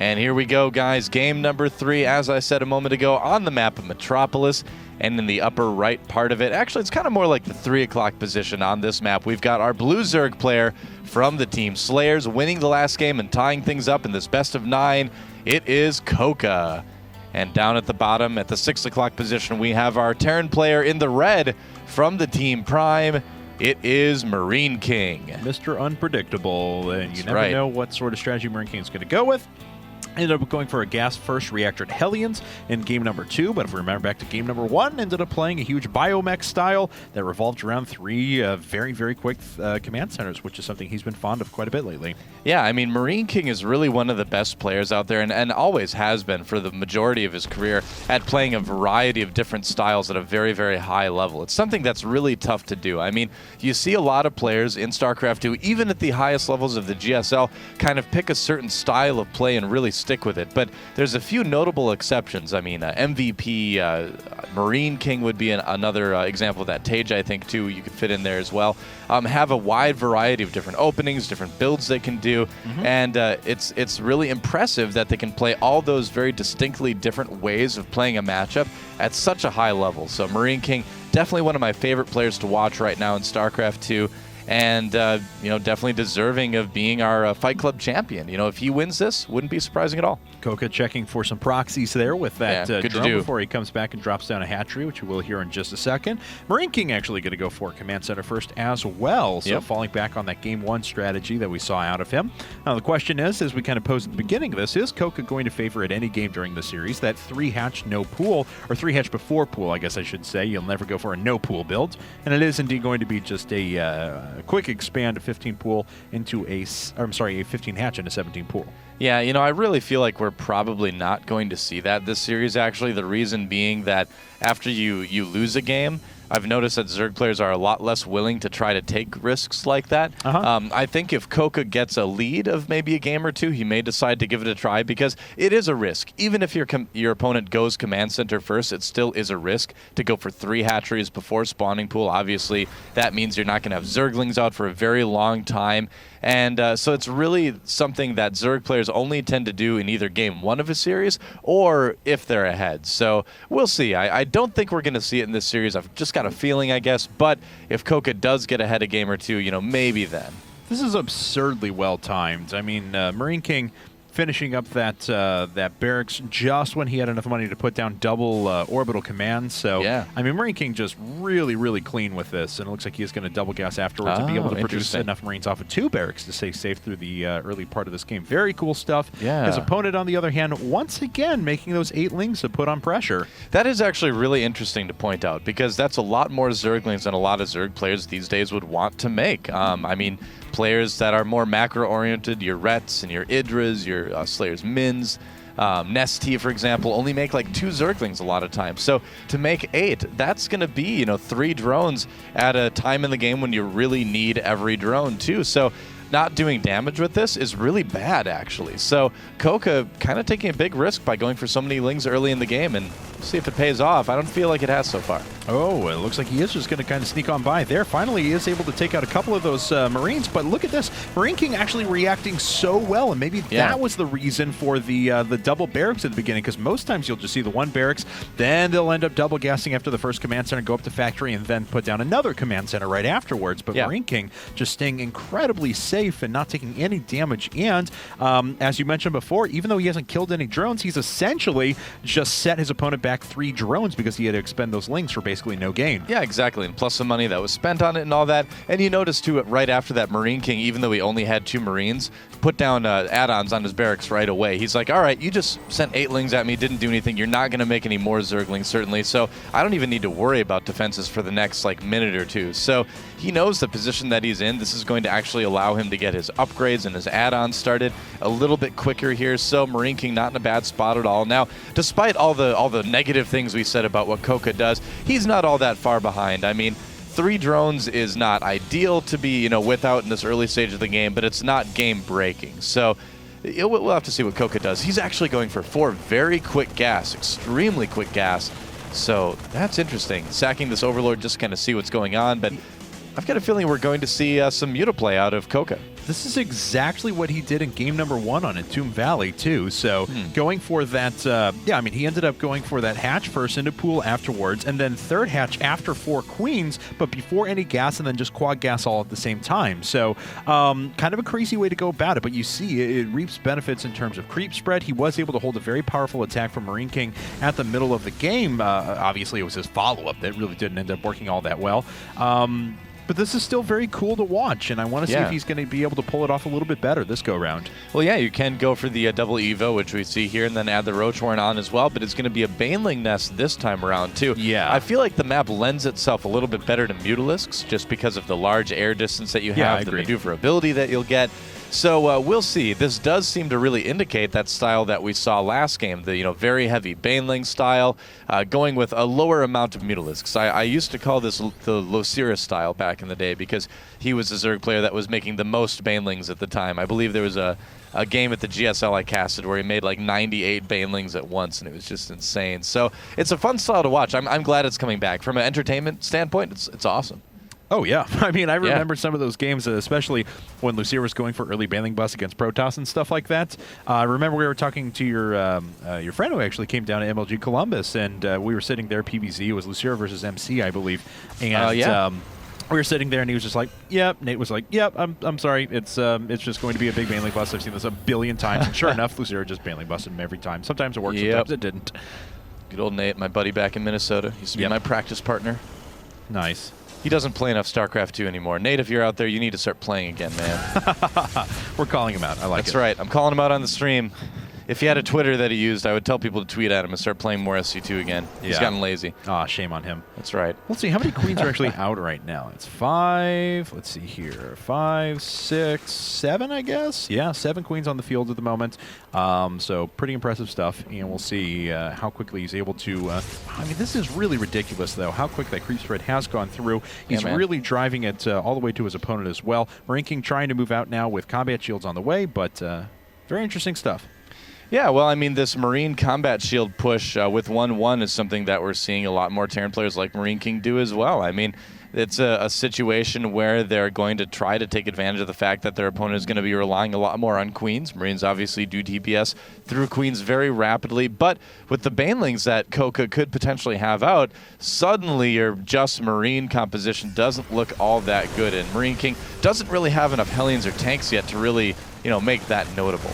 And here we go, guys. Game number 3, as I said a moment ago, on the map of Metropolis. And in the upper right part of it, actually, it's kind of more like the 3 o'clock position on this map. We've got our blue Zerg player from the team Slayers winning the last game and tying things up in this best of 9. It is CoCa. And down at the bottom, at the 6 o'clock position, we have our Terran player in the red from the team Prime. It is MarineKing. Mr. Unpredictable, and you never know what sort of strategy MarineKing is going to go with. Ended up going for a gas-first reactor at Hellions in game number 2, but if we remember back to game number 1, ended up playing a huge biomech style that revolved around 3 very, very quick command centers, which is something he's been fond of quite a bit lately. Yeah, I mean, MarineKing is really one of the best players out there, and always has been for the majority of his career at playing a variety of different styles at a very, very high level. It's something that's really tough to do. I mean, you see a lot of players in StarCraft 2, even at the highest levels of the GSL, kind of pick a certain style of play and really stick with it. But there's a few notable exceptions. I mean, MVP, MarineKing would be another example of that. Tage, I think, too, you could fit in there as well. Have a wide variety of different openings, different builds they can do, and it's really impressive that they can play all those very distinctly different ways of playing a matchup at such a high level. So MarineKing, definitely one of my favorite players to watch right now in StarCraft 2. And, definitely deserving of being our Fight Club champion. You know, if he wins this, wouldn't be surprising at all. CoCa checking for some proxies there with that drone do. before he comes back and drops down a hatchery, which we'll hear in just a second. MarineKing actually going to go for command center first as well, so falling back on that game 1 strategy that we saw out of him. Now, the question is, as we kind of posed at the beginning of this, is CoCa going to favor at any game during the series that 3-hatch no pool, or 3-hatch before pool, I guess I should say. You'll never go for a no pool build, and it is indeed going to be just a quick expand a 15 pool into a 15 hatch into 17 pool. Yeah, you know, I really feel like we're probably not going to see that this series, actually. The reason being that after you lose a game, I've noticed that Zerg players are a lot less willing to try to take risks like that. I think if CoCa gets a lead of maybe a game or 2, he may decide to give it a try because it is a risk. Even if your opponent goes command center first, it still is a risk to go for 3 hatcheries before spawning pool. Obviously, that means you're not going to have Zerglings out for a very long time. And so it's really something that Zerg players only tend to do in either game 1 of a series or if they're ahead. So we'll see. I don't think we're going to see it in this series. I've just got a feeling, I guess. But if CoCa does get ahead a game or 2, maybe then. This is absurdly well timed. I mean, MarineKing finishing up that barracks just when he had enough money to put down double orbital commands. So, I mean, MarineKing just really, really clean with this, and it looks like he's going to double gas afterwards and be able to produce enough Marines off of 2 barracks to stay safe through the early part of this game. Very cool stuff. His opponent, on the other hand, once again making those 8-lings to put on pressure. That is actually really interesting to point out because that's a lot more Zerglings than a lot of Zerg players these days would want to make. I mean, players that are more macro-oriented, your Rets and your Idras, your Slayers Mins, Nesty, for example, only make like 2 Zerglings a lot of times. So to make 8, that's going to be, 3 drones at a time in the game when you really need every drone too. So not doing damage with this is really bad, actually. So CoCa kind of taking a big risk by going for so many lings early in the game, and see if it pays off. I don't feel like it has so far. Oh, it looks like he is just going to kind of sneak on by there. Finally, he is able to take out a couple of those Marines, but look at this. MarineKing actually reacting so well, and maybe that was the reason for the double barracks at the beginning, because most times you'll just see the 1 barracks, then they'll end up double gassing after the first command center, go up to factory, and then put down another command center right afterwards. But MarineKing just staying incredibly safe and not taking any damage. And as you mentioned before, even though he hasn't killed any drones, he's essentially just set his opponent back 3 drones because he had to expend those lings for basically no gain. Yeah, exactly. And plus the money that was spent on it and all that. And you notice too, right after that, MarineKing, even though he only had 2 Marines, put down add-ons on his barracks right away. He's like, all right, you just sent 8 lings at me, didn't do anything. You're not going to make any more Zerglings, certainly. So I don't even need to worry about defenses for the next minute or 2. So he knows the position that he's in. This is going to actually allow him to get his upgrades and his add-ons started a little bit quicker here. So MarineKing not in a bad spot at all. Now, despite all the negative things we said about what CoCa does, he's not all that far behind. I mean, 3 drones is not ideal to be, without in this early stage of the game, but it's not game-breaking. So we'll have to see what CoCa does. He's actually going for 4 very quick gas, extremely quick gas. So that's interesting. Sacking this Overlord just kind of see what's going on, but I've got a feeling we're going to see some mutaplay out of CoCa. This is exactly what he did in game number 1 on Entomb Valley, too. So going for that, yeah, I mean, he ended up going for that hatch first into pool afterwards, and then third hatch after 4 queens, but before any gas, and then just quad gas all at the same time. So kind of a crazy way to go about it, but you see it reaps benefits in terms of creep spread. He was able to hold a very powerful attack from MarineKing at the middle of the game. Obviously, it was his follow-up that really didn't end up working all that well. But this is still very cool to watch, and I want to see if he's going to be able to pull it off a little bit better this go-round. Well, yeah, you can go for the double Evo, which we see here, and then add the Roach Horn on as well, but it's going to be a Baneling nest this time around, too. Yeah. I feel like the map lends itself a little bit better to Mutalisks, just because of the large air distance that you have, the maneuverability that you'll get. So we'll see. This does seem to really indicate that style that we saw last game, the very heavy Baneling style, going with a lower amount of Mutalisks. I used to call this the Losirus style back in the day because he was a Zerg player that was making the most Banelings at the time. I believe there was a game at the GSL I casted where he made like 98 Banelings at once, and it was just insane. So it's a fun style to watch. I'm glad it's coming back. From an entertainment standpoint, it's awesome. Oh, yeah. I mean, I remember some of those games, especially when Lucia was going for early Baneling busts against Protoss and stuff like that. I remember we were talking to your friend who actually came down to MLG Columbus, and we were sitting there, PvZ. It was Lucia versus MC, I believe. And we were sitting there, and he was just like, yep. Nate was like, yep, I'm sorry. It's just going to be a big Baneling bust. I've seen this a billion times. And sure enough, Lucia just Baneling busted him every time. Sometimes it worked, sometimes it didn't. Good old Nate, my buddy back in Minnesota. Used to be my practice partner. Nice. He doesn't play enough StarCraft 2 anymore. Nate, if you're out there, you need to start playing again, man. We're calling him out. I like it. That's right. I'm calling him out on the stream. If he had a Twitter that he used, I would tell people to tweet at him and start playing more SC2 again. He's gotten lazy. Ah, shame on him. That's right. Let's see, how many queens are actually out right now? It's 5. Let's see here. 5, 6, 7, I guess? Yeah, 7 queens on the field at the moment. So pretty impressive stuff, and we'll see how quickly he's able to... I mean, this is really ridiculous, though, how quick that creep spread has gone through. He's really driving it all the way to his opponent as well. MarineKing trying to move out now with combat shields on the way, but very interesting stuff. Yeah, well, I mean, this Marine Combat Shield push with 1-1 is something that we're seeing a lot more Terran players like MarineKing do as well. I mean, it's a situation where they're going to try to take advantage of the fact that their opponent is going to be relying a lot more on Queens. Marines obviously do DPS through Queens very rapidly, but with the Banelings that CoCa could potentially have out, suddenly your just Marine composition doesn't look all that good, and MarineKing doesn't really have enough Hellions or tanks yet to really, make that notable.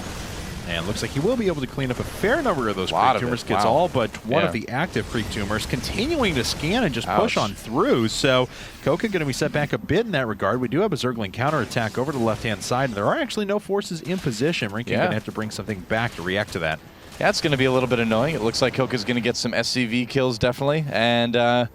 And looks like he will be able to clean up a fair number of those creep tumors. Gets all but one of the active creep tumors, continuing to scan and just push on through. So CoCa going to be set back a bit in that regard. We do have a Zergling counterattack over to the left-hand side. There are actually no forces in position. MarineKing going to have to bring something back to react to that. Yeah, it's going to be a little bit annoying. It looks like CoCa's going to get some SCV kills, definitely. And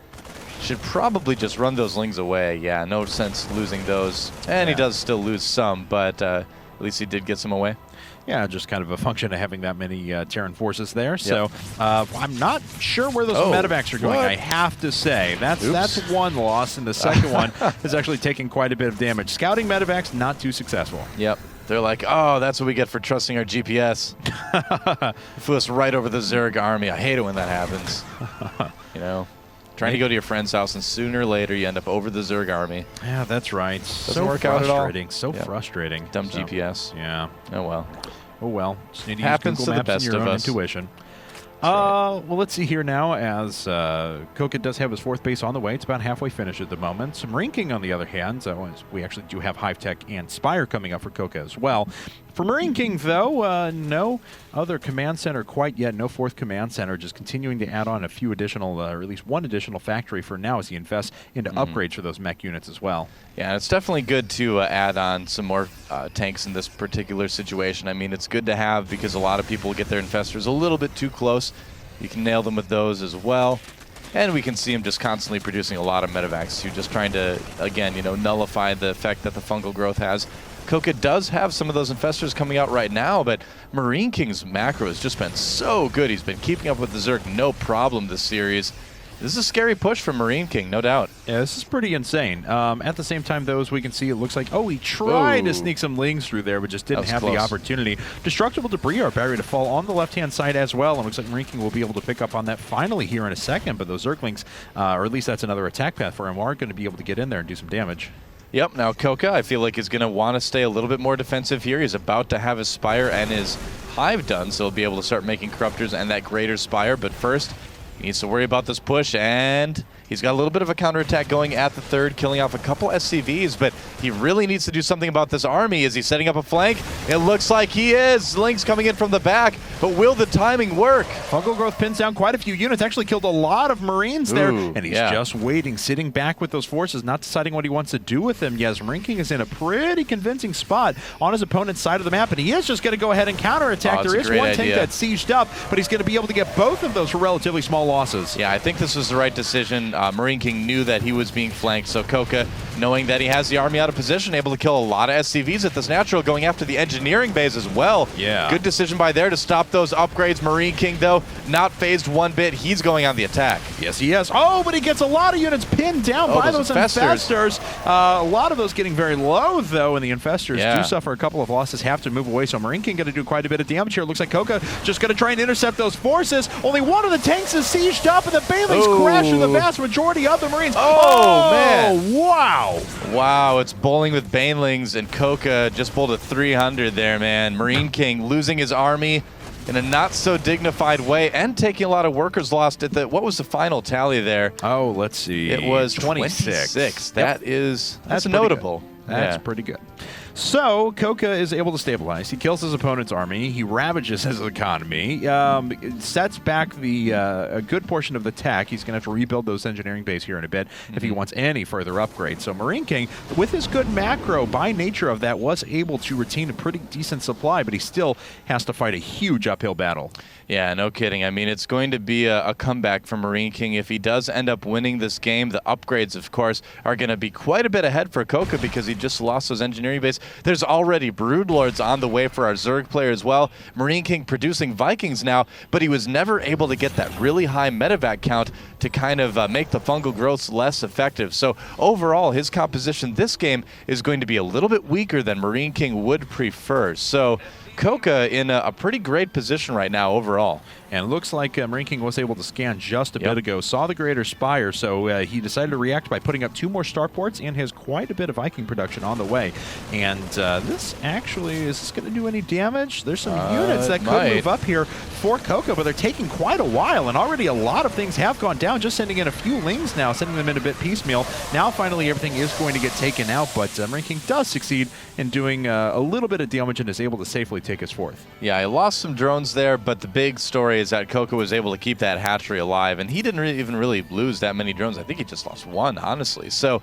should probably just run those Lings away. Yeah, no sense losing those. And he does still lose some, but at least he did get some away. Yeah, just kind of a function of having that many Terran forces there. So I'm not sure where those medevacs are going, I have to say. That's one loss, and the second one is actually taking quite a bit of damage. Scouting medevacs, not too successful. Yep. They're like, oh, that's what we get for trusting our GPS. Flew us right over the Zerg army. I hate it when that happens. Trying to go to your friend's house, and sooner or later you end up over the Zerg army. Yeah, that's right. Doesn't work out at all. So frustrating. Dumb GPS. Yeah. Oh, well. Oh, well. Just need to happens use to Google the Maps best and your of own us. Intuition. Well, let's see here now as CoCa does have his 4th base on the way. It's about halfway finished at the moment. MarineKing, on the other hand, we actually do have Hive Tech and Spire coming up for CoCa as well. For MarineKing, though, no other command center quite yet. No 4th command center. Just continuing to add on a few additional, or at least one additional factory for now as he invests into upgrades for those mech units as well. Yeah, it's definitely good to add on some more tanks in this particular situation. I mean, it's good to have because a lot of people get their infestors a little bit too close. You can nail them with those as well. And we can see him just constantly producing a lot of medevacs too, just trying to, again, nullify the effect that the fungal growth has. CoCa does have some of those infestors coming out right now, but MarineKing's macro has just been so good. He's been keeping up with the Zerg no problem this series. This is a scary push from MarineKing, no doubt. Yeah, this is pretty insane. At the same time, though, as we can see, it looks like, he tried to sneak some lings through there, but just didn't have the opportunity. Destructible debris are buried to fall on the left-hand side as well, and looks like MarineKing will be able to pick up on that finally here in a second, but those Zerglings, or at least that's another attack path for him, are going to be able to get in there and do some damage. Yep, now CoCa, I feel like, is going to want to stay a little bit more defensive here. He's about to have his Spire and his Hive done, so he'll be able to start making Corruptors and that Greater Spire, but first, he needs to worry about this push, and he's got a little bit of a counterattack going at the third, killing off a couple SCVs, but he really needs to do something about this army. Is he setting up a flank? It looks like he is. Lynx coming in from the back, but will the timing work? Fungal Growth pins down quite a few units, actually killed a lot of Marines there, and he's just waiting, sitting back with those forces, not deciding what he wants to do with them. Yes, MarineKing is in a pretty convincing spot on his opponent's side of the map, and he is just going to go ahead and counterattack. There is one tank that's sieged up, but he's going to be able to get both of those for relatively small losses. Yeah, I think this was the right decision. MarineKing knew that he was being flanked, so CoCa, knowing that he has the army out of position, able to kill a lot of SCVs at this natural, going after the engineering base as well. Yeah. Good decision by there to stop those upgrades. MarineKing, though, not phased one bit. He's going on the attack. Yes, he is. Oh, but he gets a lot of units pinned down by those infestors. A lot of those getting very low, though, and the infestors do suffer a couple of losses, have to move away, so MarineKing going to do quite a bit of damage here. It looks like CoCa just going to try and intercept those forces. Only one of the tanks is sieged up, and the Banelings crash through the vast majority of the Marines. Oh, man. Wow. Wow, it's bowling with Banelings, and CoCa just pulled a 300 there, man. MarineKing losing his army in a not-so-dignified way and taking a lot of workers lost at the... What was the final tally there? Oh, let's see. It was 26. That's notable. That's pretty good. So, CoCa is able to stabilize. He kills his opponent's army. He ravages his economy. Sets back a good portion of the tech. He's going to have to rebuild those engineering base here in a bit if he wants any further upgrades. So, MarineKing, with his good macro, by nature of that, was able to retain a pretty decent supply, but he still has to fight a huge uphill battle. Yeah, no kidding. I mean, it's going to be a comeback for MarineKing. If he does end up winning this game, the upgrades, of course, are going to be quite a bit ahead for CoCa because he just lost those engineering base. There's already Broodlords on the way for our Zerg player as well. MarineKing producing Vikings now, but he was never able to get that really high medevac count to kind of make the fungal growths less effective. So overall, his composition this game is going to be a little bit weaker than MarineKing would prefer. So CoCa in a pretty great position right now overall. And it looks like MarineKing was able to scan just a bit ago, saw the Greater Spire, so he decided to react by putting up 2 more starports and has quite a bit of Viking production on the way. And this actually, is this going to do any damage? There's some units that could move up here for CoCa, but they're taking quite a while, and already a lot of things have gone down, just sending in a few lings now, sending them in a bit piecemeal. Now finally everything is going to get taken out, but MarineKing does succeed in doing a little bit of damage and is able to safely take his fourth. Yeah, I lost some drones there, but the big story is that CoCa was able to keep that hatchery alive, and he didn't even really lose that many drones. I think he just lost 1, honestly. So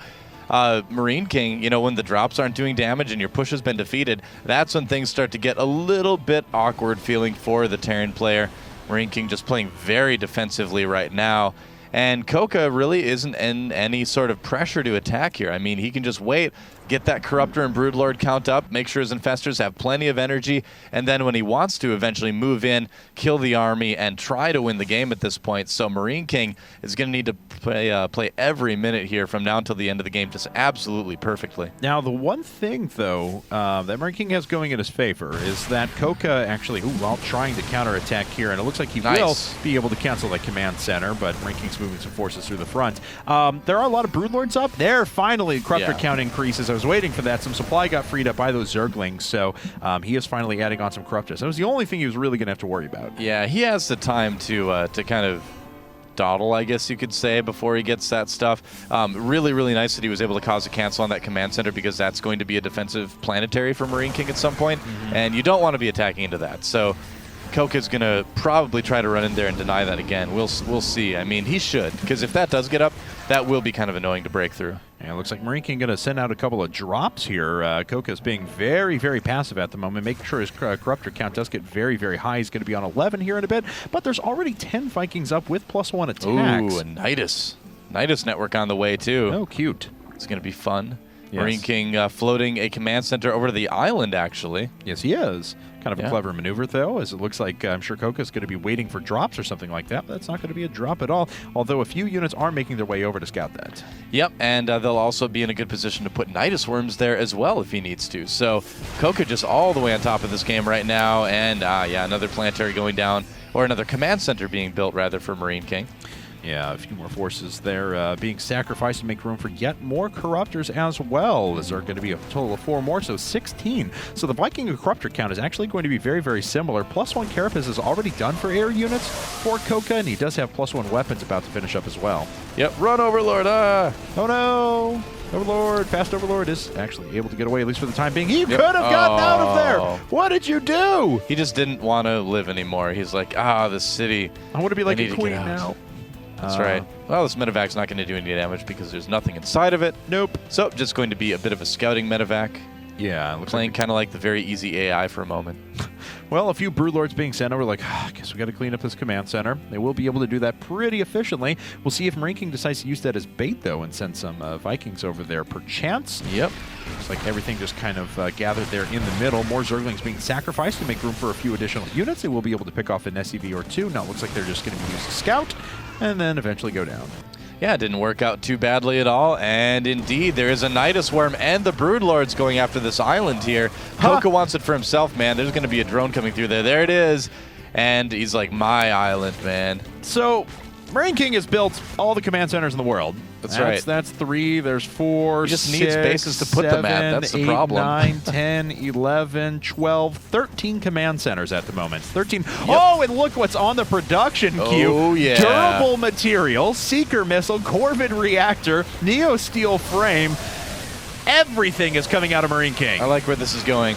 MarineKing, you know, when the drops aren't doing damage and your push has been defeated, that's when things start to get a little bit awkward feeling for the Terran player. MarineKing just playing very defensively right now. And CoCa really isn't in any sort of pressure to attack here. I mean, he can just wait, get that Corruptor and Broodlord count up, make sure his infestors have plenty of energy, and then when he wants to eventually move in, kill the army, and try to win the game at this point. So MarineKing is going to need to play every minute here from now until the end of the game just absolutely perfectly. Now, the one thing, though, that MarineKing has going in his favor is that CoCa actually, while trying to counterattack here, and it looks like he will be able to cancel that command center, but MarineKing's moving some forces through the front. There are a lot of Broodlords up there. Finally, Corruptor count increases. I was waiting for that. Some supply got freed up by those Zerglings, so he is finally adding on some Corruptors. That was the only thing he was really going to have to worry about. Yeah, he has the time to kind of dawdle, I guess you could say, before he gets that stuff. Really, really nice that he was able to cause a cancel on that command center because that's going to be a defensive planetary for MarineKing at some point, and you don't want to be attacking into that. So CoCa's going to probably try to run in there and deny that again. We'll see. I mean, he should, because if that does get up, that will be kind of annoying to break through. And it looks like MarineKing going to send out a couple of drops here. CoCa's being very, very passive at the moment, making sure his Corruptor count does get very, very high. He's going to be on 11 here in a bit, but there's already 10 Vikings up with +1 attacks. Ooh, a Nidus network on the way, too. Oh, cute. It's going to be fun. Yes. MarineKing floating a command center over to the island, actually. Yes, he is. Kind of a clever maneuver, though, as it looks like I'm sure CoCa is going to be waiting for drops or something like that. But that's not going to be a drop at all, although a few units are making their way over to scout that. Yep, and they'll also be in a good position to put Nidus Worms there as well if he needs to. So CoCa just all the way on top of this game right now, and yeah, another planetary going down, or another command center being built, rather, for MarineKing. Yeah, a few more forces there being sacrificed to make room for yet more Corruptors as well. There are going to be a total of 4 more, so 16. So the Viking Corruptor count is actually going to be very, very similar. +1 Carapace is already done for air units for CoCa, and he does have +1 weapons about to finish up as well. Yep, run, Overlord! Ah! Oh no! Overlord, fast Overlord is actually able to get away, at least for the time being. He could have gotten out of there! What did you do? He just didn't want to live anymore. He's like, the city. I want to be like a queen now. That's right. Well, this medevac's not going to do any damage because there's nothing inside of it. Nope. So, just going to be a bit of a scouting medevac. Yeah. It looks playing kind of like the very easy AI for a moment. Well, a few Broodlords being sent over, like, I guess we got to clean up this command center. They will be able to do that pretty efficiently. We'll see if MarineKing decides to use that as bait, though, and send some Vikings over there, perchance. Yep. Looks like everything just kind of gathered there in the middle. More Zerglings being sacrificed to make room for a few additional units. They will be able to pick off an SCV or 2. Now it looks like they're just going to be used to scout and then eventually go down. Yeah, it didn't work out too badly at all, and indeed, there is a Nidus Worm and the Broodlords going after this island here. CoCa wants it for himself, man. There's going to be a drone coming through there. There it is, and he's like, my island, man. So, MarineKing has built all the command centers in the world. That's right. That's 3, there's 4, he just 6, needs bases to put 7, them at. That's the 8, problem. 9, 10, 11, 12, 13 command centers at the moment. 13. Yep. Oh, and look what's on the production queue. Oh, yeah. Durable material, seeker missile, Corvid reactor, Neo steel frame. Everything is coming out of MarineKing. I like where this is going.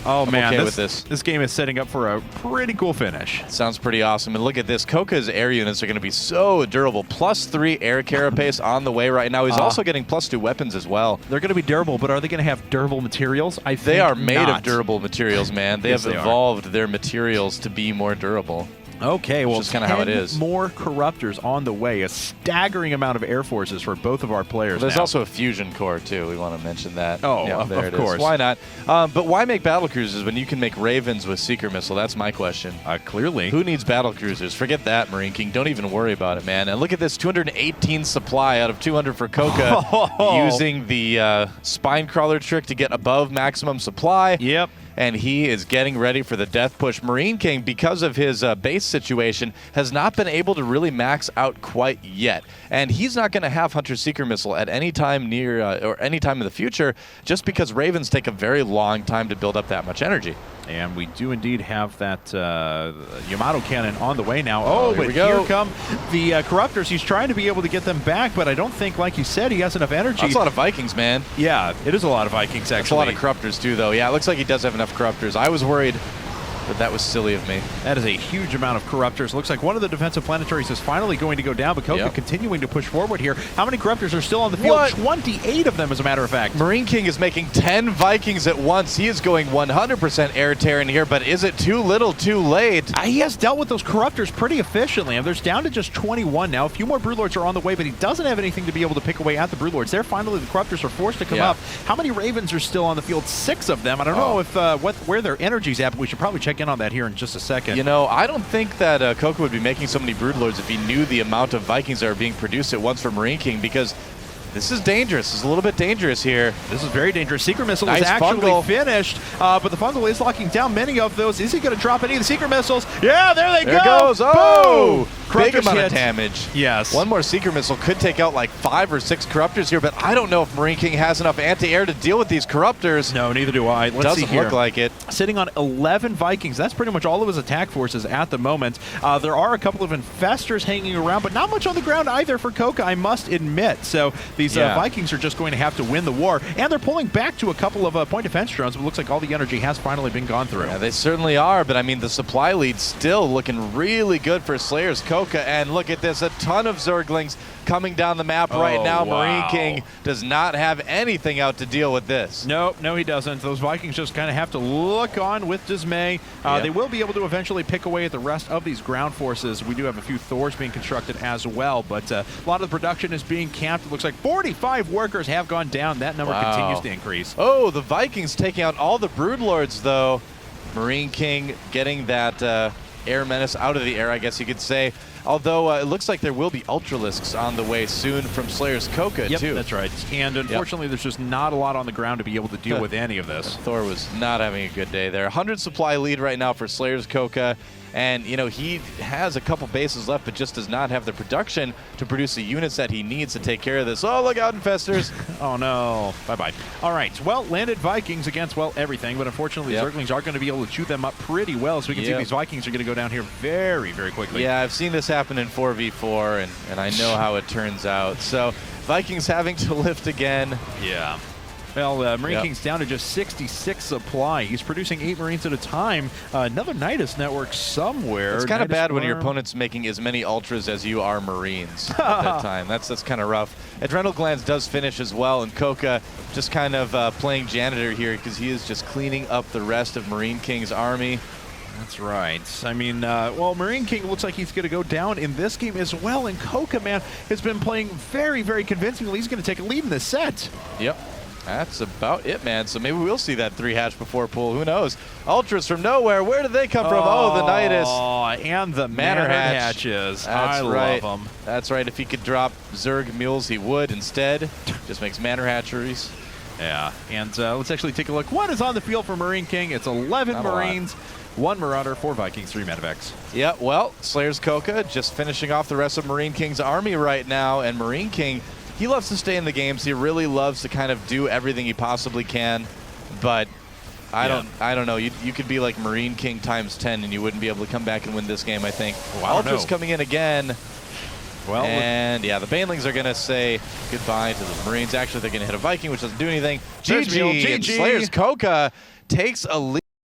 Oh, I'm man, okay with this. This game is setting up for a pretty cool finish. Sounds pretty awesome. And look at this. CoCa's air units are going to be so durable. +3 air carapace on the way right now. He's also getting +2 weapons as well. They're going to be durable, but are they going to have durable materials? I think they are made not. of durable materials, man. They Yes, have evolved their materials to be more durable. Okay, well, just kind of how it is. More Corruptors on the way. A staggering amount of air forces for both of our players. There's now. also a fusion core too. We want to mention that. Oh, yeah, of course. Why not? But why make battle cruisers when you can make Ravens with seeker missile? That's my question. Clearly. Who needs battle cruisers? Forget that, MarineKing. Don't even worry about it, man. And look at this, 218 supply out of 200 for CoCa, using the spine crawler trick to get above maximum supply. Yep. And he is getting ready for the death push. MarineKing, because of his base situation, has not been able to really max out quite yet. And he's not going to have Hunter Seeker Missile at any time near or any time in the future, just because Ravens take a very long time to build up that much energy. And we do indeed have that Yamato cannon on the way now. Oh, but here come the Corruptors. He's trying to be able to get them back, but I don't think, like you said, he has enough energy. That's a lot of Vikings, man. Yeah, it is a lot of Vikings, actually. That's a lot of Corruptors, too, though. Yeah, it looks like he does have enough Corruptors. I was worried, but that was silly of me. That is a huge amount of Corruptors. Looks like one of the defensive planetaries is finally going to go down, but CoCa continuing to push forward here. How many Corruptors are still on the field? What? 28 of them, as a matter of fact. MarineKing is making 10 Vikings at once. He is going 100% air tearing here, but is it too little too late? He has dealt with those Corruptors pretty efficiently. And there's down to just 21 now. A few more Broodlords are on the way, but he doesn't have anything to be able to pick away at the Broodlords. There, finally, the Corruptors are forced to come up. How many Ravens are still on the field? 6 of them. I don't know if where their energy's at, but we should probably check in on that here in just a second. You know, I don't think that CoCa would be making so many Broodlords if he knew the amount of Vikings that are being produced at once for MarineKing, because this is dangerous. This is a little bit dangerous here. This is very dangerous. Secret Missile nice is actually fungal. Finished, but the Fungal is locking down many of those. Is he going to drop any of the Secret Missiles? Yeah, there they go. There goes. Oh! Big Corruptors amount hit. of damage. Yes. One more Seeker Missile could take out like 5 or 6 Corruptors here, but I don't know if MarineKing has enough anti-air to deal with these Corruptors. No, neither do I. Let's see Doesn't here. look like it. Sitting on 11 Vikings. That's pretty much all of his attack forces at the moment. There are a couple of Infestors hanging around, but not much on the ground either for CoCa, I must admit. So these Vikings are just going to have to win the war, and they're pulling back to a couple of point defense drones, but it looks like all the energy has finally been gone through. Yeah, they certainly are, but I mean, the supply lead's still looking really good for Slayers CoCa, and look at this, a ton of Zerglings coming down the map right now. Wow. MarineKing does not have anything out to deal with this. No, he doesn't. Those Vikings just kind of have to look on with dismay. They will be able to eventually pick away at the rest of these ground forces. We do have a few Thors being constructed as well, but a lot of the production is being capped. It looks like 45 workers have gone down. That number continues to increase. Oh, the Vikings taking out all the Broodlords, though. MarineKing getting that air menace out of the air, I guess you could say. Although it looks like there will be Ultralisks on the way soon from Slayer's CoCa, yep, too. That's right. And unfortunately, there's just not a lot on the ground to be able to deal with any of this. Thor was not having a good day there. 100 supply lead right now for Slayer's CoCa. And, you know, he has a couple bases left, but just does not have the production to produce the units that he needs to take care of this. Oh, look out, Infestors. Oh, no. Bye-bye. All right. Well, landed Vikings against, well, everything. But unfortunately, Zerglings are going to be able to chew them up pretty well. So we can see these Vikings are going to go down here very, very quickly. Yeah, I've seen this happen in 4v4, and I know how it turns out. So Vikings having to lift again. Yeah. Well, MarineKing's down to just 66 supply. He's producing 8 Marines at a time. Another Nidus network somewhere. It's kind of bad when your opponent's making as many Ultras as you are Marines at that time. That's kind of rough. Adrenal Glands does finish as well, and CoCa just kind of playing janitor here because he is just cleaning up the rest of MarineKing's army. That's right. I mean, well, MarineKing looks like he's going to go down in this game as well, and CoCa, man, has been playing very, very convincingly. He's going to take a lead in this set. Yep. That's about it, man. So maybe we'll see that 3-hatch before pool. Who knows? Ultras from nowhere. Where did they come from? Oh, the Nidus. Oh, and the Manor hatches. That's right. Love them. That's right. If he could drop Zerg mules, he would instead. Just makes Manor hatcheries. Yeah. And let's actually take a look. What is on the field for MarineKing? It's 11 Not Marines, 1 Marauder, 4 Vikings, 3 Medevacs. Yeah, well, Slayer's CoCa just finishing off the rest of MarineKing's army right now, and MarineKing, he loves to stay in the games. He really loves to kind of do everything he possibly can, but I don't know. You could be like MarineKing times 10, and you wouldn't be able to come back and win this game, I think. Ultra's coming in again. Well, and yeah, the Banelings are going to say goodbye to the Marines. Actually, they're going to hit a Viking, which doesn't do anything. GG. GG. Slayer's CoCa takes a lead.